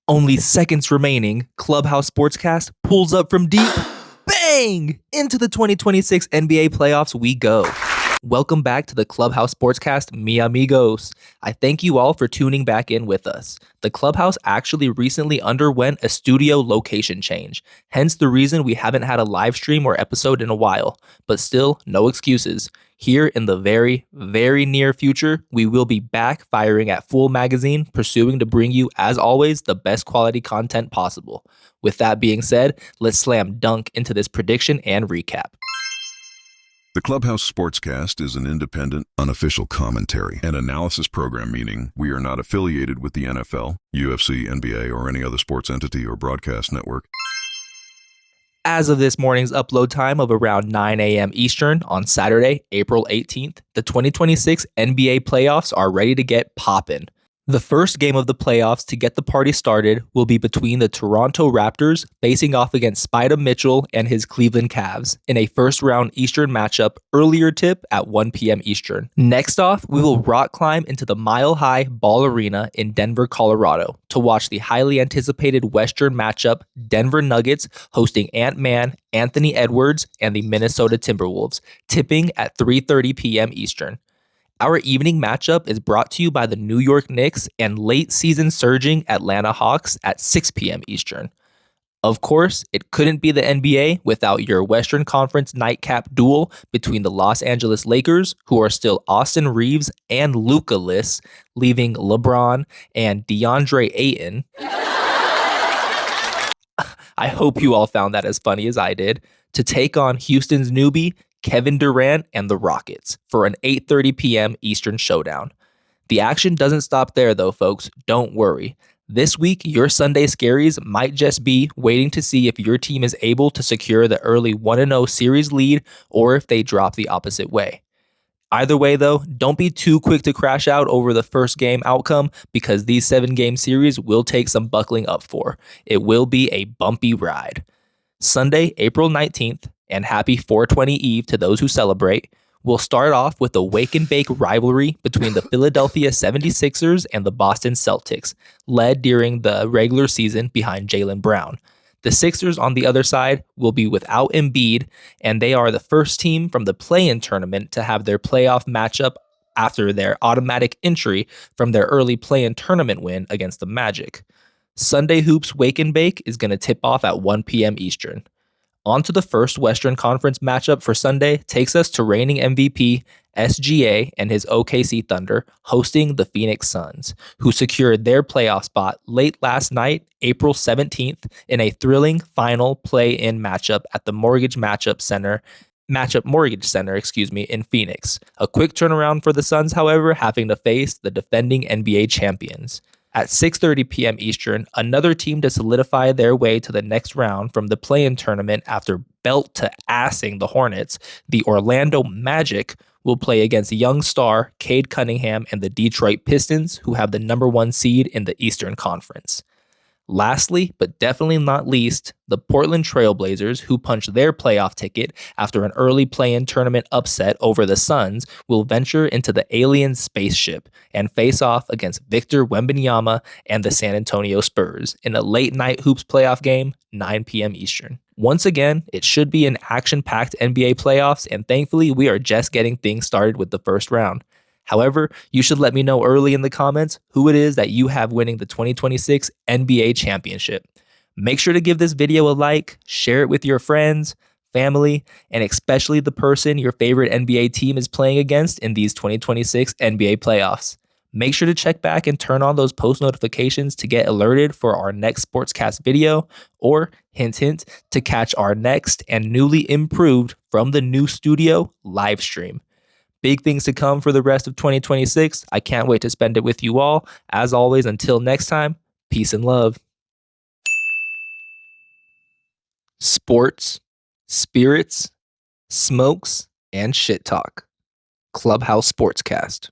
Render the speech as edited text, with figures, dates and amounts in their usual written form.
Only seconds remaining, Klubhouse Sportscast pulls up from deep. Bang! Into the 2026 NBA playoffs we go. Welcome back to the Klubhouse Sportscast, mi amigos. I thank you all for tuning back in with us. The Clubhouse actually recently underwent a studio location change, hence the reason we haven't had a live stream or episode in a while. But still, no excuses. Here in the very, very near future, we will be back firing at full magazine, pursuing to bring you, as always, the best quality content possible. With that being said, let's slam dunk into this prediction and recap. The Klubhouse Sportscast is an independent, unofficial commentary and analysis program, meaning we are not affiliated with the NFL, UFC, NBA, or any other sports entity or broadcast network. As of this morning's upload time of around 9 a.m. Eastern on Saturday, April 18th, the 2026 NBA playoffs are ready to get poppin'. The first game of the playoffs to get the party started will be between the Toronto Raptors facing off against Spida Mitchell and his Cleveland Cavs in a first-round Eastern matchup, earlier tip at 1 p.m. Eastern. Next off, we will rock climb into the Mile High Ball Arena in Denver, Colorado to watch the highly anticipated Western matchup, Denver Nuggets hosting Ant-Man, Anthony Edwards, and the Minnesota Timberwolves, tipping at 3:30 p.m. Eastern. Our evening matchup is brought to you by the New York Knicks and late season surging Atlanta Hawks at 6 p.m. Eastern. Of course, it couldn't be the NBA without your Western Conference nightcap duel between the Los Angeles Lakers, who are still Austin Reeves and Luka-less, leaving LeBron and DeAndre Ayton. I hope you all found that as funny as I did, to take on Houston's newbie, Kevin Durant and the Rockets for an 8:30 p.m. Eastern showdown. The action doesn't stop there though, folks. Don't worry. This week, your Sunday scaries might just be waiting to see if your team is able to secure the early 1-0 series lead or if they drop the opposite way. Either way though, don't be too quick to crash out over the first game outcome because these 7-game series will take some buckling up for. It will be a bumpy ride. Sunday, April 19th, and happy 420 Eve to those who celebrate. We'll start off with the wake and bake rivalry between the Philadelphia 76ers and the Boston Celtics, led during the regular season behind Jaylen Brown. The Sixers on the other side will be without Embiid, and they are the first team from the play-in tournament to have their playoff matchup after their automatic entry from their early play-in tournament win against the Magic. Sunday Hoops Wake and Bake is going to tip off at 1 p.m. Eastern. On to the first Western Conference matchup for Sunday takes us to reigning MVP SGA and his OKC Thunder hosting the Phoenix Suns, who secured their playoff spot late last night, April 17th, in a thrilling final play-in matchup at the Mortgage Center in Phoenix. A quick turnaround for the Suns, however, having to face the defending NBA champions. At 6:30 p.m. Eastern, another team to solidify their way to the next round from the play-in tournament after belt to assing the Hornets, the Orlando Magic will play against young star Cade Cunningham and the Detroit Pistons, who have the number 1 seed in the Eastern Conference. Lastly, but definitely not least, the Portland Trail Blazers, who punched their playoff ticket after an early play-in tournament upset over the Suns, will venture into the alien spaceship and face off against Victor Wembanyama and the San Antonio Spurs in a late-night hoops playoff game, 9 p.m. Eastern. Once again, it should be an action-packed NBA playoffs, and thankfully, we are just getting things started with the first round. However, you should let me know early in the comments who it is that you have winning the 2026 NBA championship. Make sure to give this video a like, share it with your friends, family, and especially the person your favorite NBA team is playing against in these 2026 NBA playoffs. Make sure to check back and turn on those post notifications to get alerted for our next Sportscast video, or hint, hint, to catch our next and newly improved from the new studio live stream. Big things to come for the rest of 2026. I can't wait to spend it with you all. As always, until next time, peace and love. Sports, spirits, smokes, and shit talk. Klubhouse Sportscast.